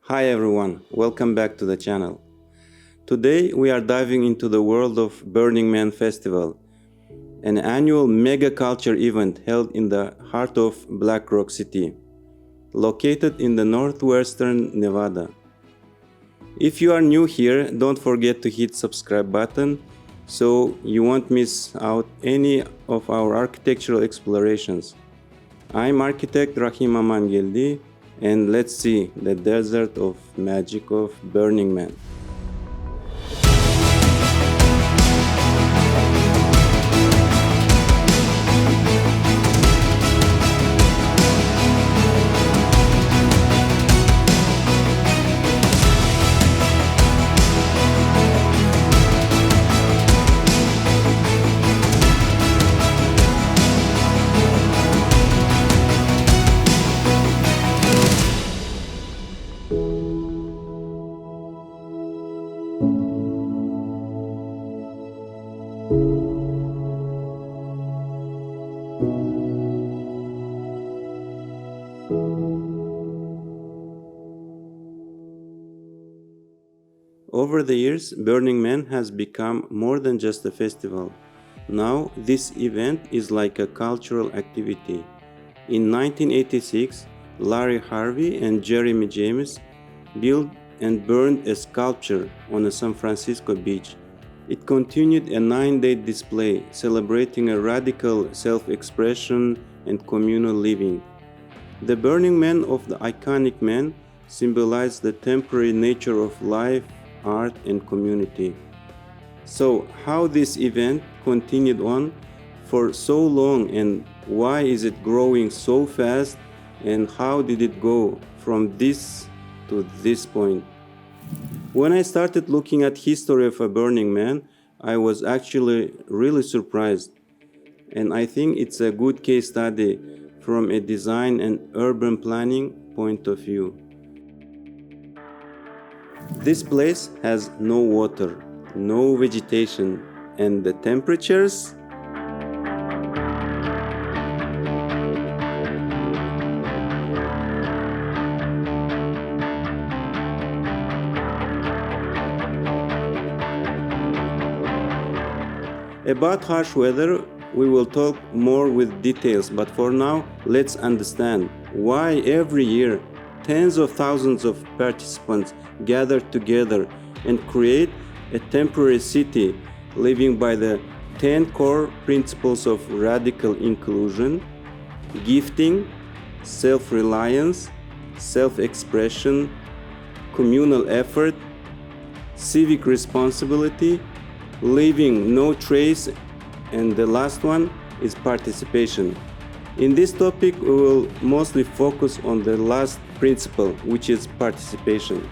Hi everyone, welcome back to the channel. Today we are diving into the world of Burning Man Festival, an annual mega culture event held in the heart of Black Rock City, located in the northwestern Nevada. If you are new here, don't forget to hit subscribe button so you won't miss out any of our architectural explorations. I'm architect Rahim Amangeldi, and let's see the desert of magic of Burning Man. Over the years, Burning Man has become more than just a festival. Now, this event is like a cultural activity. In 1986, Larry Harvey and Jeremy James built and burned a sculpture on a San Francisco beach. It continued a 9-day display celebrating a radical self-expression and communal living. The Burning Man of the iconic man symbolized the temporary nature of life, art, and community. So, how this event continued on for so long, and why is it growing so fast, and how did it go from this to this point? When I started looking at history of a Burning Man, I was actually really surprised, and I think it's a good case study from a design and urban planning point of view. This place has no water, no vegetation, and the temperatures? About harsh weather, we will talk more with details, but for now, let's understand why every year tens of thousands of participants gather together and create a temporary city living by the 10 core principles of radical inclusion, gifting, self-reliance, self-expression, communal effort, civic responsibility, leaving no trace, and the last one is participation. In this topic, we will mostly focus on the last principle, which is participation.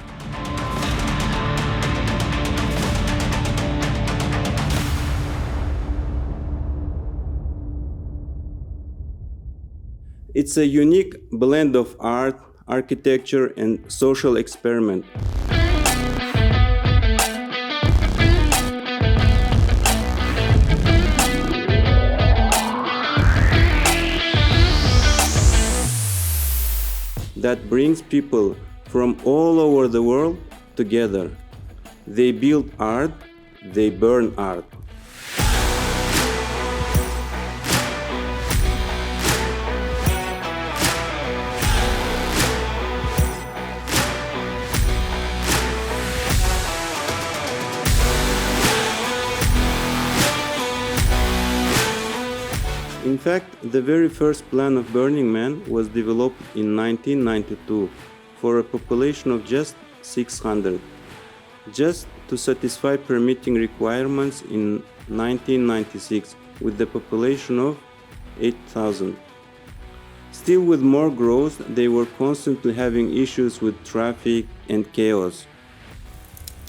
It's a unique blend of art, architecture, and social experiment. That brings people from all over the world together. They build art, they burn art. In fact, the very first plan of Burning Man was developed in 1992 for a population of just 600, just to satisfy permitting requirements in 1996 with the population of 8,000. Still, with more growth, they were constantly having issues with traffic and chaos.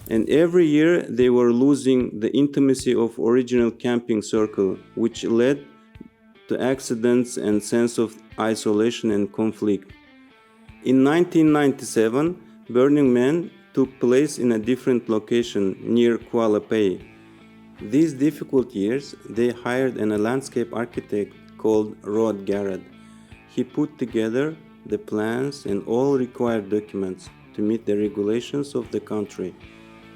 And every year they were losing the intimacy of original camping circle, which led to accidents and sense of isolation and conflict. In 1997, Burning Man took place in a different location near Kuala. These difficult years, they hired a landscape architect called Rod Garrett. He put together the plans and all required documents. to meet the regulations of the country.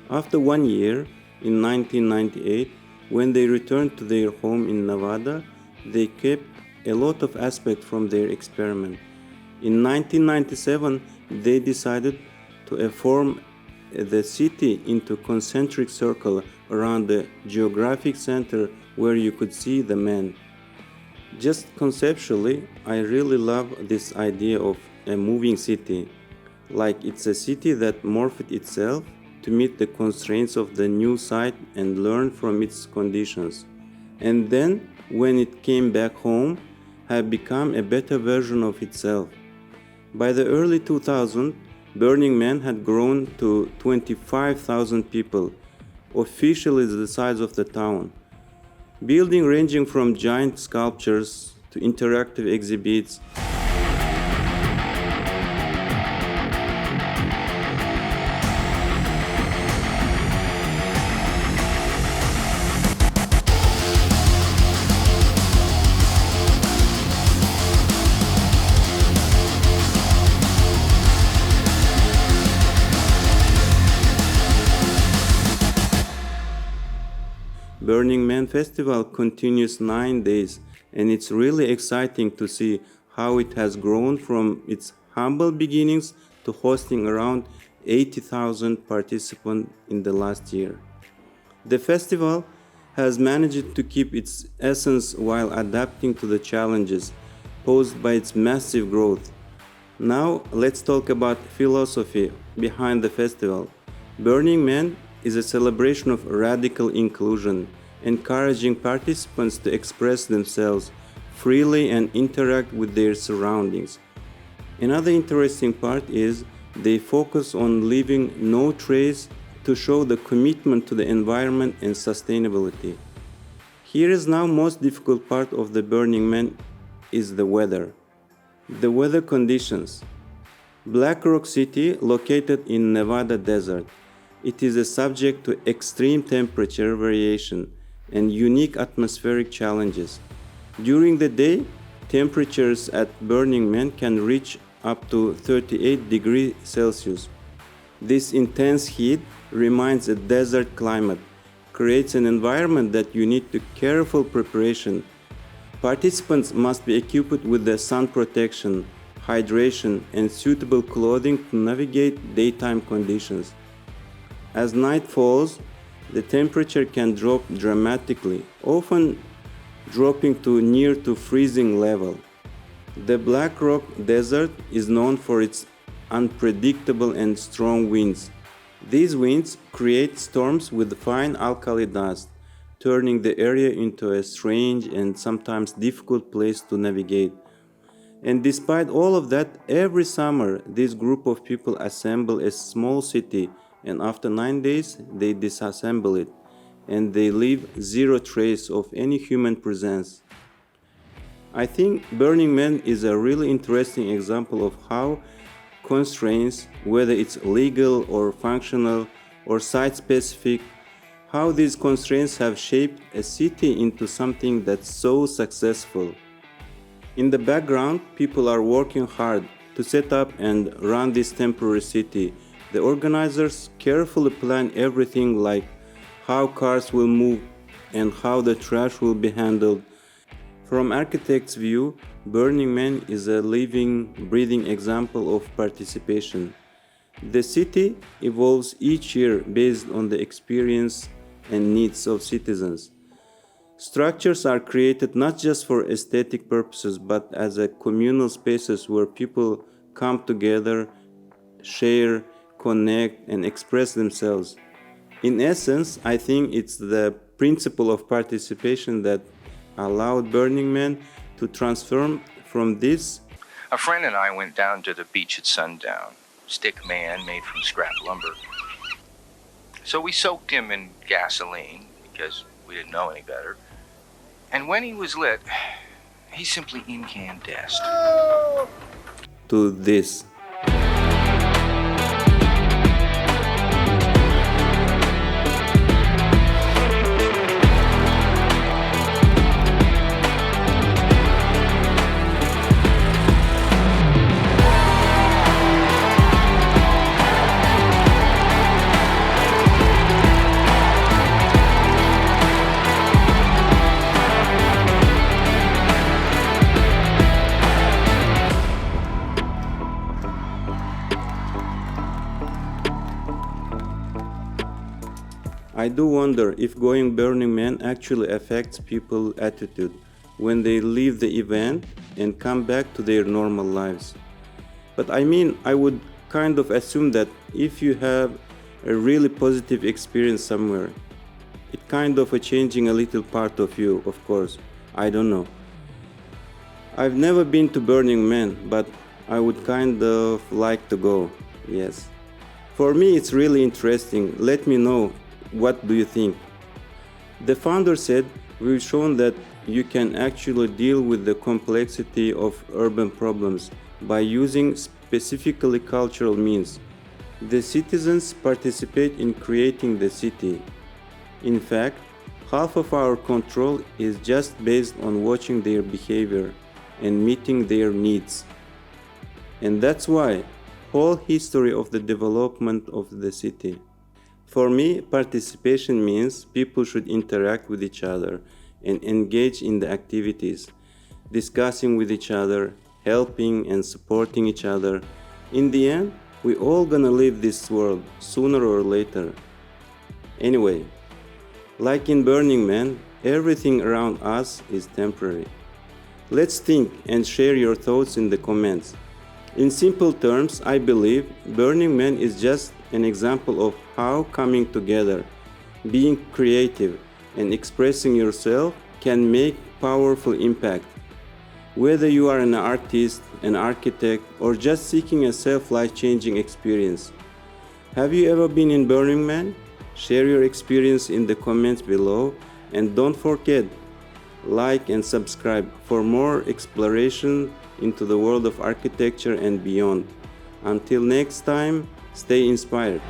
After 1 year, in 1998, when they returned to their home in Nevada, they kept a lot of aspects from their experiment. In 1997, they decided to form the city into a concentric circle around the geographic center where you could see the man. Just conceptually, I really love this idea of a moving city, like it's a city that morphed itself to meet the constraints of the new site and learn from its conditions. And then, when it came back home, have become a better version of itself. By the early 2000s, Burning Man had grown to 25,000 people, officially the size of the town. Building ranging from giant sculptures to interactive exhibits. Burning Man Festival continues 9 days, and it's really exciting to see how it has grown from its humble beginnings to hosting around 80,000 participants in the last year. The festival has managed to keep its essence while adapting to the challenges posed by its massive growth. Now, let's talk about philosophy behind the festival. Burning Man is a celebration of radical inclusion, encouraging participants to express themselves freely and interact with their surroundings. Another interesting part is they focus on leaving no trace to show the commitment to the environment and sustainability. Here is now most difficult part of the Burning Man is the weather. The weather conditions. Black Rock City, located in Nevada desert, it is a subject to extreme temperature variation and unique atmospheric challenges. During the day, temperatures at Burning Man can reach up to 38 degrees Celsius. This intense heat reminds a desert climate, creates an environment that you need to careful preparation. Participants must be equipped with the sun protection, hydration, and suitable clothing to navigate daytime conditions. As night falls, the temperature can drop dramatically, often dropping to near to freezing level. The Black Rock Desert is known for its unpredictable and strong winds. These winds create storms with fine alkali dust, turning the area into a strange and sometimes difficult place to navigate. And despite all of that, every summer this group of people assemble a small city, and after 9 days they disassemble it, and they leave zero trace of any human presence. I think Burning Man is a really interesting example of how constraints, whether it's legal or functional or site-specific, how these constraints have shaped a city into something that's so successful. In the background, people are working hard to set up and run this temporary city. The organizers carefully plan everything, like how cars will move and how the trash will be handled. From architect's view, Burning Man is a living, breathing example of participation. The city evolves each year based on the experience and needs of citizens. Structures are created not just for aesthetic purposes, but as a communal spaces where people come together, share, connect, and express themselves. In essence, I think it's the principle of participation that allowed Burning Man to transform from this. A friend and I went down to the beach at sundown. Stick man made from scrap lumber. So we soaked him in gasoline because we didn't know any better. And when he was lit, he simply incandesced. To this. I do wonder if going Burning Man actually affects people's attitude when they leave the event and come back to their normal lives. But I mean, I would kind of assume that if you have a really positive experience somewhere, it kind of a changing a little part of you, of course. I don't know. I've never been to Burning Man, but I would kind of like to go. Yes. For me, it's really interesting. Let me know, what do you think? The founder said, we've shown that you can actually deal with the complexity of urban problems by using specifically cultural means. The citizens participate in creating the city. In fact, half of our control is just based on watching their behavior and meeting their needs. And that's why whole history of the development of the city. For me, participation means people should interact with each other and engage in the activities, discussing with each other, helping and supporting each other. In the end, we all gonna leave this world sooner or later. Anyway, like in Burning Man, everything around us is temporary. Let's think and share your thoughts in the comments. In simple terms, I believe Burning Man is just an example of how coming together, being creative, and expressing yourself can make powerful impact. Whether you are an artist, an architect, or just seeking a life-changing experience. Have you ever been in Burning Man? Share your experience in the comments below, and don't forget, like and subscribe for more exploration into the world of architecture and beyond. Until next time, stay inspired.